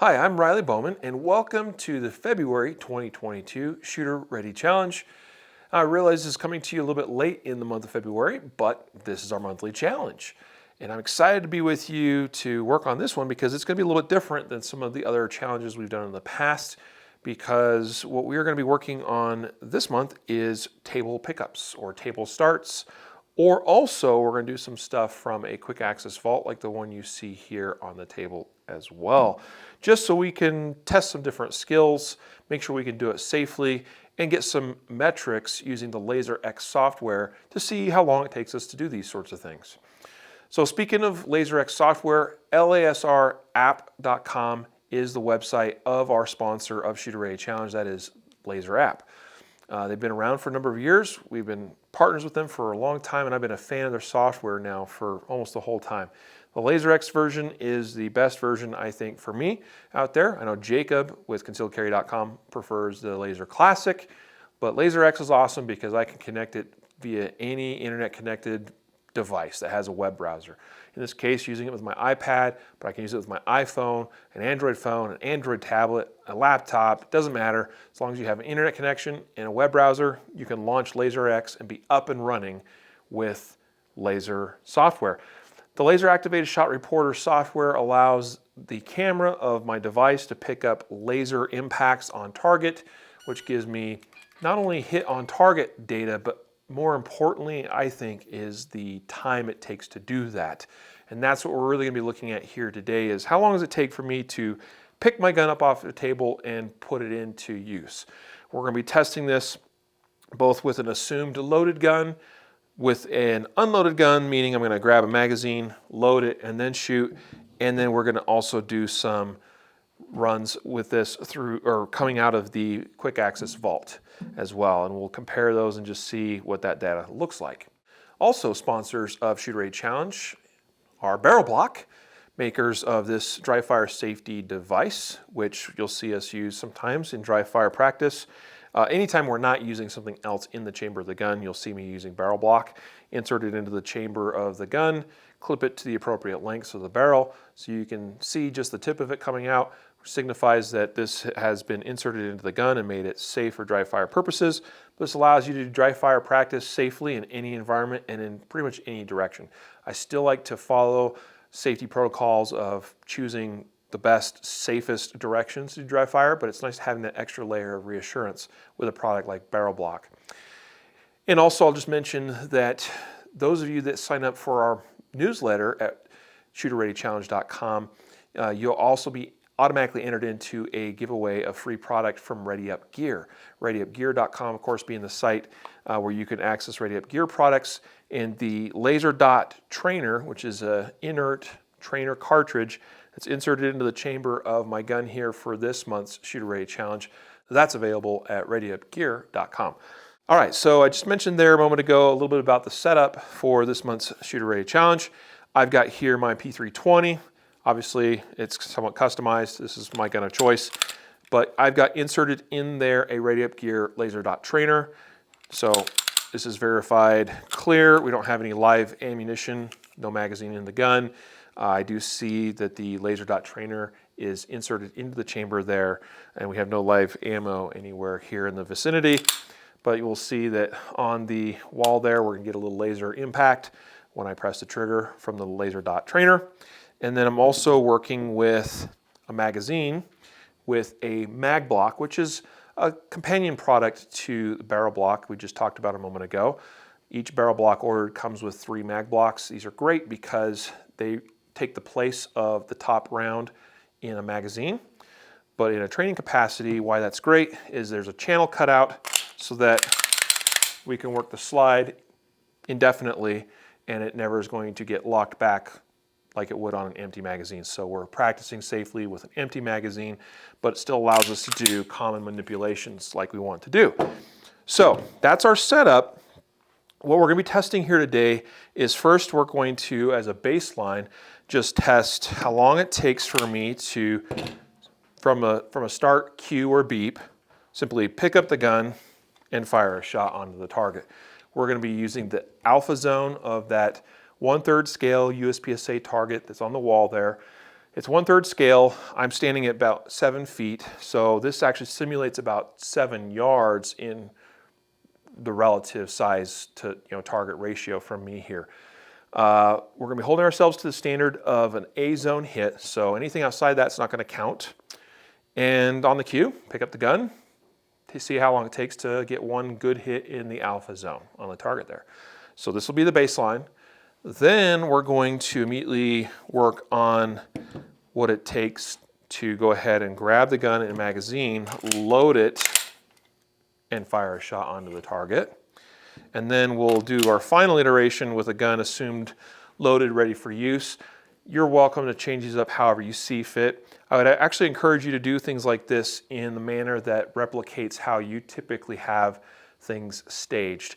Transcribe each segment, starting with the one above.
Hi, I'm Riley Bowman, and welcome to the February 2022 Shooter Ready Challenge. I realize this is coming to you a little bit late in the month of February, but this is our monthly challenge. And I'm excited to be with you to work on this one because it's going to be a little bit different than some of the other challenges we've done in the past, because what we are going to be working on this month is table pickups or table starts, or also we're going to do some stuff from a quick access vault like the one you see here on the table as well, just so we can test some different skills, make sure we can do it safely, and get some metrics using the LaserX software to see how long it takes us to do these sorts of things. So speaking of LaserX software, lasrapp.com is the website of our sponsor of Shooter Ready Challenge, that is LaserApp. They've been around for a number of years. We've been partners with them for a long time, and I've been a fan of their software now for almost the whole time. The LaserX version is the best version, I think, for me out there. I know Jacob with ConcealedCarry.com prefers the Laser Classic, but LaserX is awesome because I can connect it via any internet-connected device that has a web browser. In this case, using it with my iPad, but I can use it with my iPhone, an Android phone, an Android tablet, a laptop. It doesn't matter. As long as you have an internet connection and a web browser, you can launch LaserX and be up and running with Laser software. The Laser Activated Shot Reporter software allows the camera of my device to pick up laser impacts on target, which gives me not only hit on target data, but more importantly, I think, is the time it takes to do that. And that's what we're really gonna be looking at here today, is how long does it take for me to pick my gun up off the table and put it into use. We're gonna be testing this both with an assumed loaded gun, with an unloaded gun, meaning I'm gonna grab a magazine, load it, and then shoot. And then we're gonna also do some runs with this through, or coming out of the quick access vault as well. And we'll compare those and just see what that data looks like. Also, sponsors of Shooter Ready Challenge are Barrel Block, makers of this dry fire safety device, which you'll see us use sometimes in dry fire practice. Anytime we're not using something else in the chamber of the gun, you'll see me using Barrel Block. Insert it into the chamber of the gun, clip it to the appropriate lengths of the barrel so you can see just the tip of it coming out, which signifies that this has been inserted into the gun and made it safe for dry fire purposes. This allows you to do dry fire practice safely in any environment and in pretty much any direction. I still like to follow safety protocols of choosing the best, safest directions to do dry fire, but it's nice having that extra layer of reassurance with a product like Barrel Block. And also, I'll just mention that those of you that sign up for our newsletter at shooterreadychallenge.com, you'll also be automatically entered into a giveaway of free product from Ready Up Gear. ReadyUpGear.com, of course, being the site where you can access Ready Up Gear products. And the Laser Dot Trainer, which is an inert trainer cartridge that's inserted into the chamber of my gun here for this month's Shooter Ready Challenge, that's available at ReadyUpGear.com. All right, so I just mentioned there a moment ago a little bit about the setup for this month's Shooter Ready Challenge. I've got here my P320. Obviously, it's somewhat customized. This is my gun of choice, but I've got inserted in there a Ready Up Gear Laser Dot Trainer. So this is verified clear. We don't have any live ammunition, no magazine in the gun. I do see that the Laser Dot Trainer is inserted into the chamber there, and we have no live ammo anywhere here in the vicinity. But you will see that on the wall there, we're gonna get a little laser impact when I press the trigger from the Laser Dot Trainer. And then I'm also working with a magazine with a Mag Block, which is a companion product to the Barrel Block we just talked about a moment ago. Each Barrel Block ordered comes with 3 Mag Blocks. These are great because they take the place of the top round in a magazine. But in a training capacity, why that's great is there's a channel cut out so that we can work the slide indefinitely and it never is going to get locked back like it would on an empty magazine. So we're practicing safely with an empty magazine, but it still allows us to do common manipulations like we want to do. So that's our setup. What we're gonna be testing here today is, first we're going to, as a baseline, just test how long it takes for me to, from a start cue or beep, simply pick up the gun and fire a shot onto the target. We're gonna be using the alpha zone of that 1/3 scale USPSA target that's on the wall there. It's 1/3 scale. I'm standing at about 7 feet, so this actually simulates about 7 yards in the relative size to target ratio from me here. We're going to be holding ourselves to the standard of an A zone hit, so anything outside that's not going to count. And on the cue, pick up the gun to see how long it takes to get one good hit in the alpha zone on the target there. So this will be the baseline. Then we're going to immediately work on what it takes to go ahead and grab the gun and magazine, load it, and fire a shot onto the target. And then we'll do our final iteration with a gun assumed loaded, ready for use. You're welcome to change these up however you see fit. I would actually encourage you to do things like this in the manner that replicates how you typically have things staged.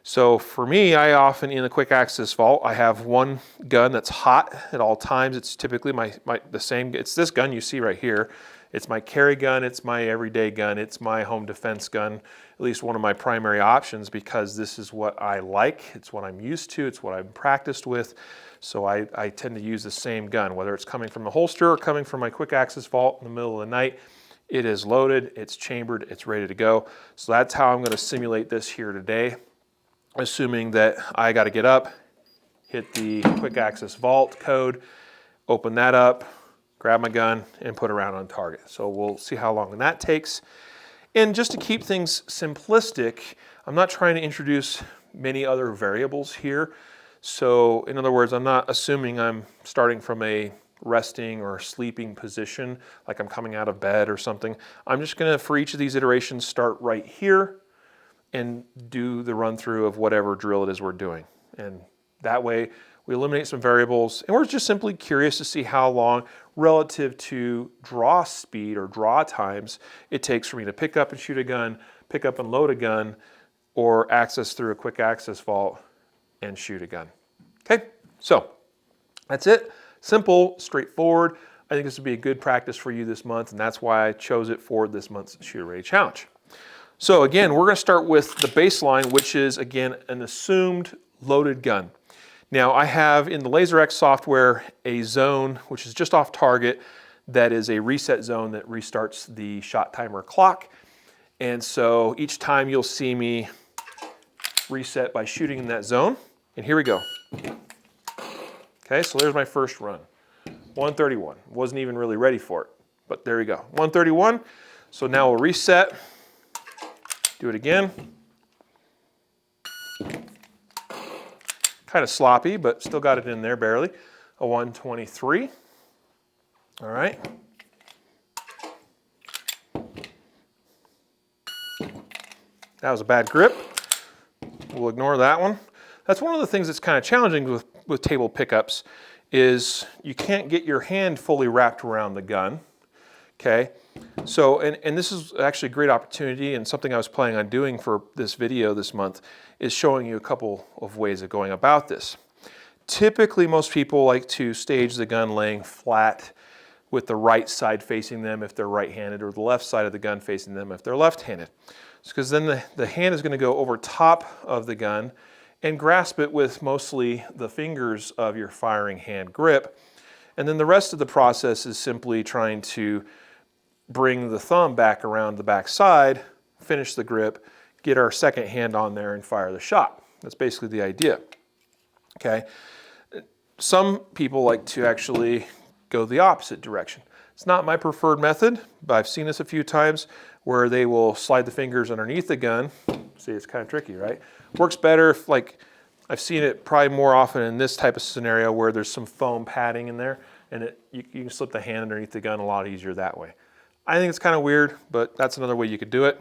So for me, I often, in the quick access vault, I have one gun that's hot at all times. It's typically it's this gun you see right here. It's my carry gun, it's my everyday gun, it's my home defense gun, at least one of my primary options, because this is what I like, it's what I'm used to, it's what I'm practiced with. So I tend to use the same gun, whether it's coming from a holster or coming from my quick access vault in the middle of the night. It is loaded, it's chambered, it's ready to go. So that's how I'm going to simulate this here today, assuming that I got to get up, hit the quick access vault code, open that up, grab my gun, and put a round on target. So we'll see how long that takes. And just to keep things simplistic, I'm not trying to introduce many other variables here. So in other words, I'm not assuming I'm starting from a resting or sleeping position, like I'm coming out of bed or something. I'm just gonna, for each of these iterations, start right here and do the run through of whatever drill it is we're doing. And that way we eliminate some variables, and we're just simply curious to see how long relative to draw speed or draw times it takes for me to pick up and shoot a gun, pick up and load a gun, or access through a quick access vault and shoot a gun. Okay, so that's it. Simple, straightforward. I think this would be a good practice for you this month, and that's why I chose it for this month's Shooter Ready Challenge. So again, we're going to start with the baseline, which is, again, an assumed loaded gun. Now, I have in the LaserX software a zone, which is just off target, that is a reset zone that restarts the shot timer clock. And so each time you'll see me reset by shooting in that zone. And here we go. Okay, so there's my first run. 131. Wasn't even really ready for it, but there we go. 131. So now we'll reset. Do it again. Kind of sloppy, but still got it in there barely. A 123. All right. That was a bad grip. We'll ignore that one. That's one of the things that's kind of challenging with table pickups is you can't get your hand fully wrapped around the gun. Okay. So, and this is actually a great opportunity, and something I was planning on doing for this video this month is showing you a couple of ways of going about this. Typically, most people like to stage the gun laying flat with the right side facing them if they're right-handed, or the left side of the gun facing them if they're left-handed. Because then the hand is going to go over top of the gun and grasp it with mostly the fingers of your firing hand grip. And then the rest of the process is simply trying to bring the thumb back around the back side, finish the grip, get our second hand on there and fire the shot. That's basically the idea. Okay. Some people like to actually go the opposite direction. It's not my preferred method, but I've seen this a few times where they will slide the fingers underneath the gun. See, it's kind of tricky, right? Works better if, like, I've seen it probably more often in this type of scenario where there's some foam padding in there, and you can slip the hand underneath the gun a lot easier that way. I think it's kind of weird, but that's another way you could do it.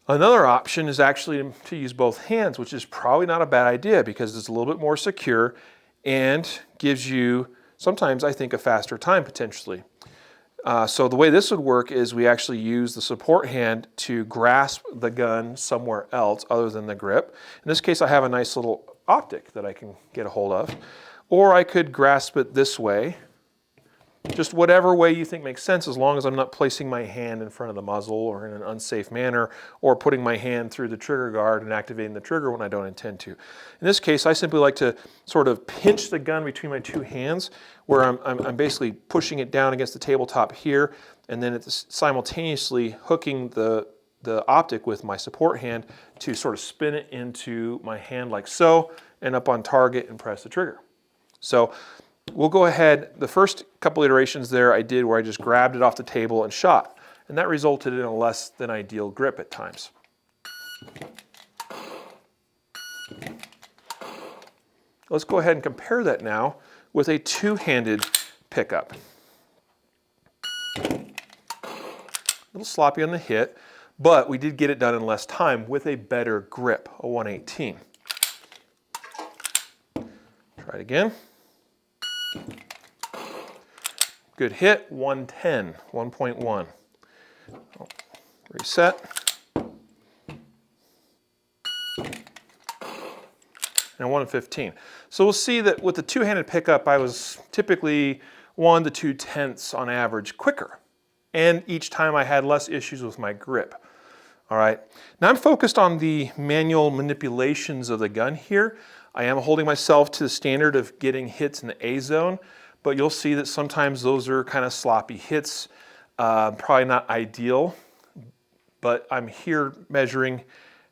Another option is actually to use both hands, which is probably not a bad idea because it's a little bit more secure and gives you sometimes, I think, a faster time potentially. So the way this would work is we actually use the support hand to grasp the gun somewhere else other than the grip. In this case, I have a nice little optic that I can get a hold of. Or I could grasp it this way Just whatever way you think makes sense, as long as I'm not placing my hand in front of the muzzle or in an unsafe manner, or putting my hand through the trigger guard and activating the trigger when I don't intend to. In this case, I simply like to sort of pinch the gun between my two hands, where I'm basically pushing it down against the tabletop here, and then it's simultaneously hooking the optic with my support hand to sort of spin it into my hand like so, and up on target and press the trigger. So we'll go ahead, the first couple iterations there I did where I just grabbed it off the table and shot, and that resulted in a less than ideal grip at times. Let's go ahead and compare that now with a two-handed pickup. A little sloppy on the hit, but we did get it done in less time with a better grip, a 118. Try it again. Good hit, 110, 1.1. Reset. And 115. So we'll see that with the two-handed pickup, I was typically 1 to 2/10 on average quicker. And each time I had less issues with my grip. All right. Now I'm focused on the manual manipulations of the gun here. I am holding myself to the standard of getting hits in the A zone, but you'll see that sometimes those are kind of sloppy hits, probably not ideal, but I'm here measuring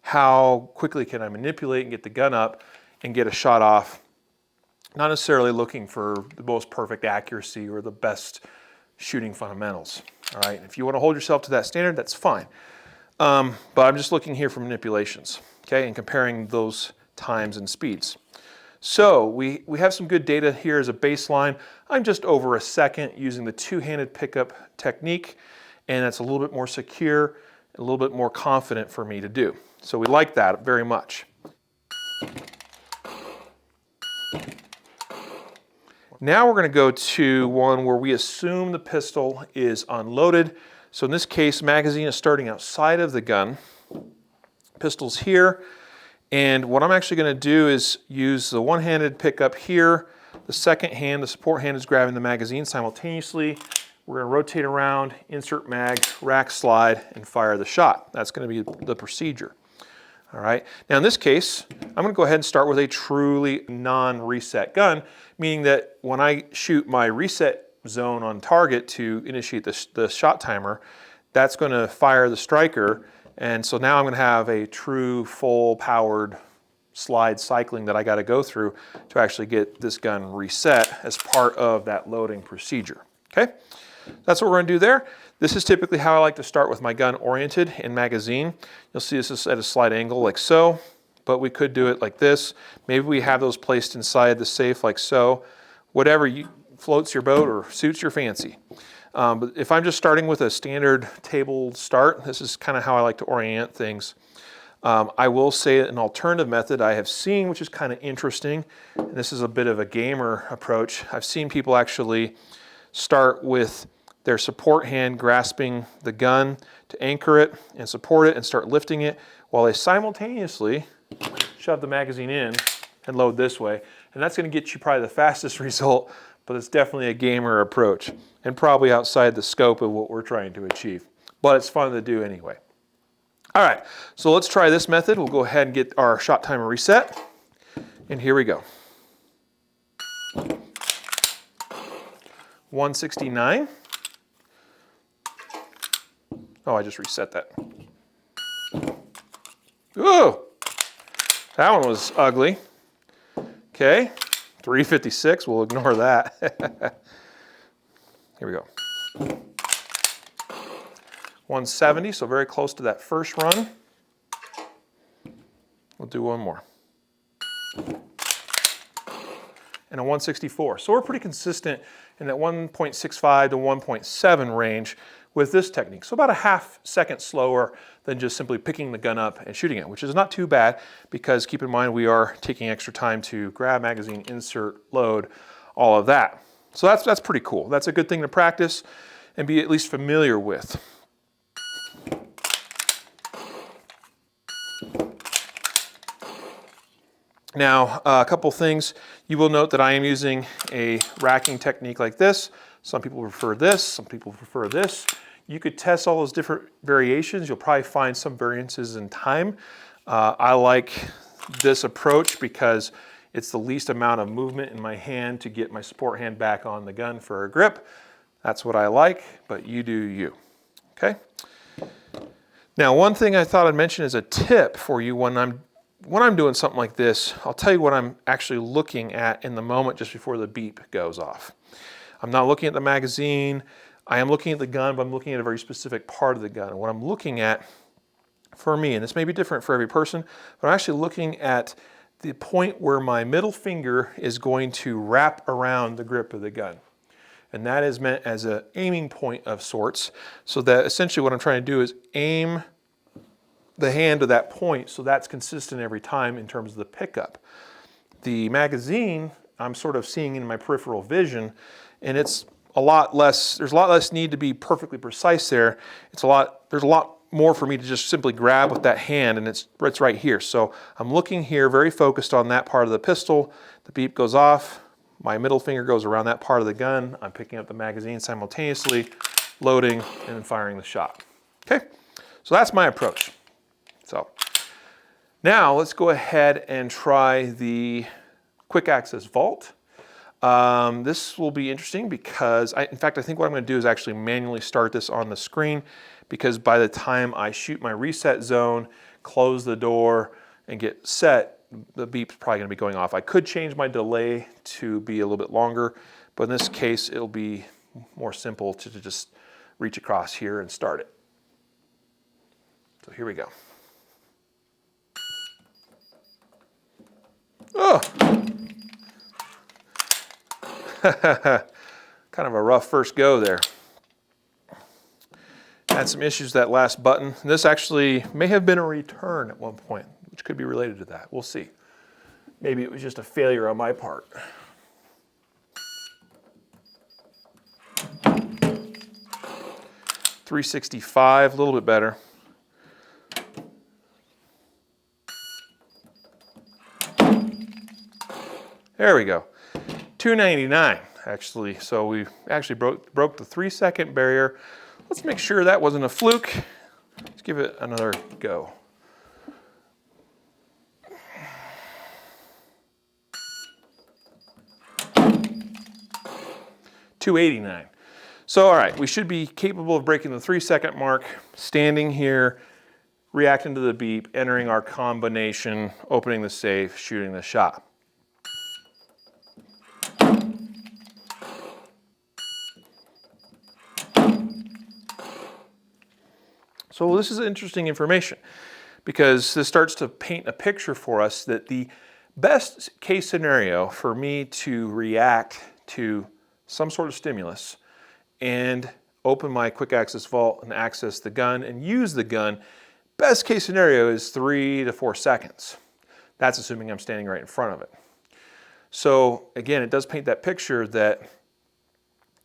how quickly can I manipulate and get the gun up and get a shot off, not necessarily looking for the most perfect accuracy or the best shooting fundamentals. All right, if you want to hold yourself to that standard, that's fine. But I'm just looking here for manipulations, okay, and comparing those times and speeds. So we have some good data here as a baseline. I'm just over a second using the two-handed pickup technique, and that's a little bit more secure, a little bit more confident for me to do. So we like that very much. Now we're going to go to one where we assume the pistol is unloaded. So in this case, magazine is starting outside of the gun. Pistol's here. And what I'm actually going to do is use the one-handed pickup here. The second hand, the support hand, is grabbing the magazine simultaneously. We're going to rotate around, insert mag, rack slide, and fire the shot. That's going to be the procedure. All right. Now in this case, I'm going to go ahead and start with a truly non-reset gun, meaning that when I shoot my reset zone on target to initiate the shot timer, that's going to fire the striker. And so now I'm going to have a true full powered slide cycling that I got to go through to actually get this gun reset as part of that loading procedure. Okay. That's what we're going to do there. This is typically how I like to start with my gun oriented in magazine. You'll see this is at a slight angle like so, but we could do it like this. Maybe we have those placed inside the safe like so. Whatever floats your boat or suits your fancy. But if I'm just starting with a standard table start, this is kind of how I like to orient things. I will say an alternative method I have seen, which is kind of interesting, and this is a bit of a gamer approach. I've seen people actually start with their support hand grasping the gun to anchor it and support it and start lifting it while they simultaneously shove the magazine in and load this way. And that's going to get you probably the fastest result, but it's definitely a gamer approach and probably outside the scope of what we're trying to achieve. But it's fun to do anyway. All right, so let's try this method. We'll go ahead and get our shot timer reset. And here we go. 169. Oh, I just reset that. Ooh, that one was ugly. Okay, 356, we'll ignore that. Here we go. 170, so very close to that first run. We'll do one more. And a 164. So we're pretty consistent in that 1.65 to 1.7 range with this technique. So about a half second slower than just simply picking the gun up and shooting it, which is not too bad because keep in mind we are taking extra time to grab magazine, insert, load, all of that. So that's pretty cool. That's a good thing to practice and be at least familiar with. Now, a couple things. You will note that I am using a racking technique like this. Some people prefer this, some people prefer this. You could test all those different variations. You'll probably find some variances in time. I like this approach because it's the least amount of movement in my hand to get my support hand back on the gun for a grip. That's what I like, but you do you, okay? Now, one thing I thought I'd mention as a tip for you when I'm doing something like this, I'll tell you what I'm actually looking at in the moment just before the beep goes off. I'm not looking at the magazine. I am looking at the gun, but I'm looking at a very specific part of the gun. And what I'm looking at for me, and this may be different for every person, but I'm actually looking at the point where my middle finger is going to wrap around the grip of the gun. And that is meant as an aiming point of sorts, so that essentially what I'm trying to do is aim the hand to that point so that's consistent every time in terms of the pickup. The magazine, I'm sort of seeing in my peripheral vision, and it's a lot less, there's a lot less need to be perfectly precise there. There's a lot more for me to just simply grab with that hand, and it's right here. So I'm looking here, very focused on that part of the pistol. The beep goes off, my middle finger goes around that part of the gun. I'm picking up the magazine simultaneously, loading, and then firing the shot. Okay, so that's my approach. So now let's go ahead and try the quick access vault. This will be interesting because, in fact, I think what I'm going to do is actually manually start this on the screen, because by the time I shoot my reset zone, close the door, and get set, the beep's probably going to be going off. I could change my delay to be a little bit longer, but in this case, it'll be more simple to just reach across here and start it. So here we go. Oh! Kind of a rough first go there. Had some issues that last button. This actually may have been a return at one point, which could be related to that. We'll see. Maybe it was just a failure on my part. .365, a little bit better. There we go. 299 actually. So we actually broke the 3-second barrier. Let's make sure that wasn't a fluke. Let's give it another go. .289. So all right, we should be capable of breaking the 3-second mark, standing here, reacting to the beep, entering our combination, opening the safe, shooting the shot. So this is interesting information, because this starts to paint a picture for us that the best case scenario for me to react to some sort of stimulus and open my quick access vault and access the gun and use the gun, best case scenario is 3 to 4 seconds. That's assuming I'm standing right in front of it. So again, it does paint that picture that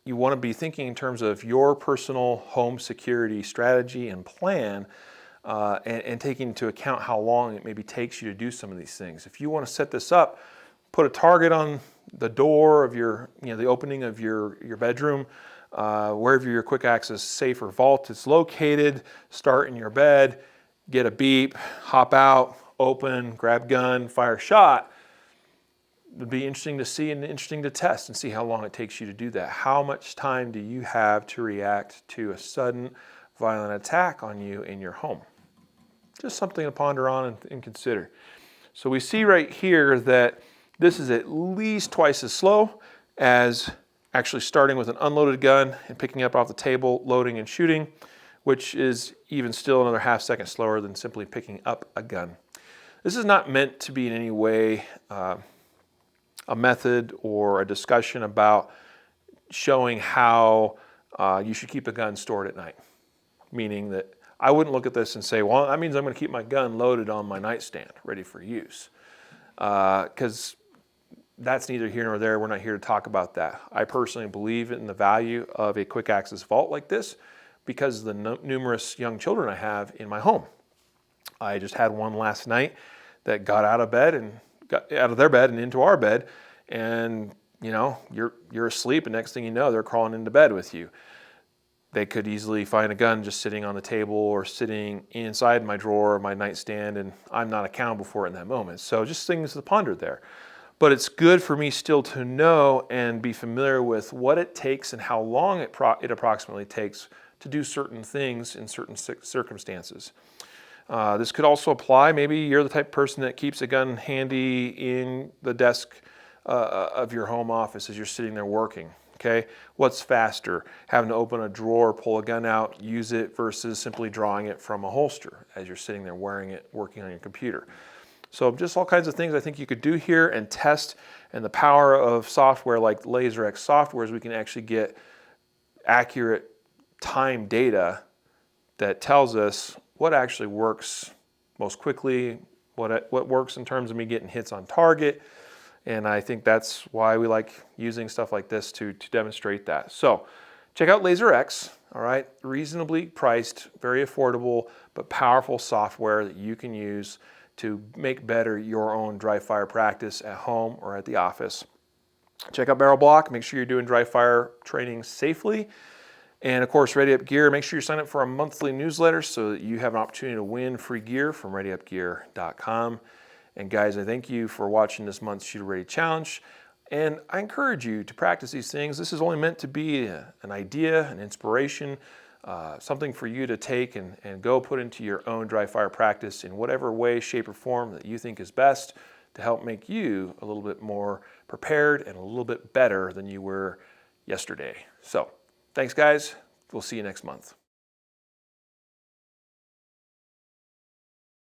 you want to be thinking in terms of your personal home security strategy and plan, and taking into account how long it maybe takes you to do some of these things. If you want to set this up, put a target on the door of your, the opening of your bedroom, wherever your quick access safe or vault is located, start in your bed, get a beep, hop out, open, grab gun, fire shot. It would be interesting to see and interesting to test and see how long it takes you to do that. How much time do you have to react to a sudden violent attack on you in your home? Just something to ponder on and consider. So we see right here that this is at least twice as slow as actually starting with an unloaded gun and picking up off the table, loading and shooting, which is even still another ½ second slower than simply picking up a gun. This is not meant to be in any way a method or a discussion about showing how you should keep a gun stored at night. Meaning that I wouldn't look at this and say, well, that means I'm going to keep my gun loaded on my nightstand, ready for use. Because that's neither here nor there. We're not here to talk about that. I personally believe in the value of a quick access vault like this because of the numerous young children I have in my home. I just had one last night that got out of their bed and into our bed and you know, you're asleep, and next thing you know, they're crawling into bed with you. They could easily find a gun just sitting on the table or sitting inside my drawer or my nightstand, and I'm not accountable for it in that moment. So just things to ponder there. But it's good for me still to know and be familiar with what it takes and how long it approximately takes to do certain things in certain circumstances. This could also apply, maybe you're the type of person that keeps a gun handy in the desk of your home office as you're sitting there working. Okay, what's faster, having to open a drawer, pull a gun out, use it, versus simply drawing it from a holster as you're sitting there wearing it, working on your computer. So just all kinds of things I think you could do here and test. And the power of software like LaserX software is we can actually get accurate time data that tells us what actually works most quickly, what works in terms of me getting hits on target. And I think that's why we like using stuff like this to demonstrate that. So check out LaserX, all right? Reasonably priced, very affordable, but powerful software that you can use to make better your own dry fire practice at home or at the office. Check out Barrel Block. Make sure you're doing dry fire training safely. And of course, Ready Up Gear. Make sure you sign up for a monthly newsletter so that you have an opportunity to win free gear from ReadyUpGear.com. And guys, I thank you for watching this month's Shooter Ready Challenge. And I encourage you to practice these things. This is only meant to be an idea, an inspiration, something for you to take and go put into your own dry fire practice in whatever way, shape, or form that you think is best to help make you a little bit more prepared and a little bit better than you were yesterday. So thanks, guys. We'll see you next month.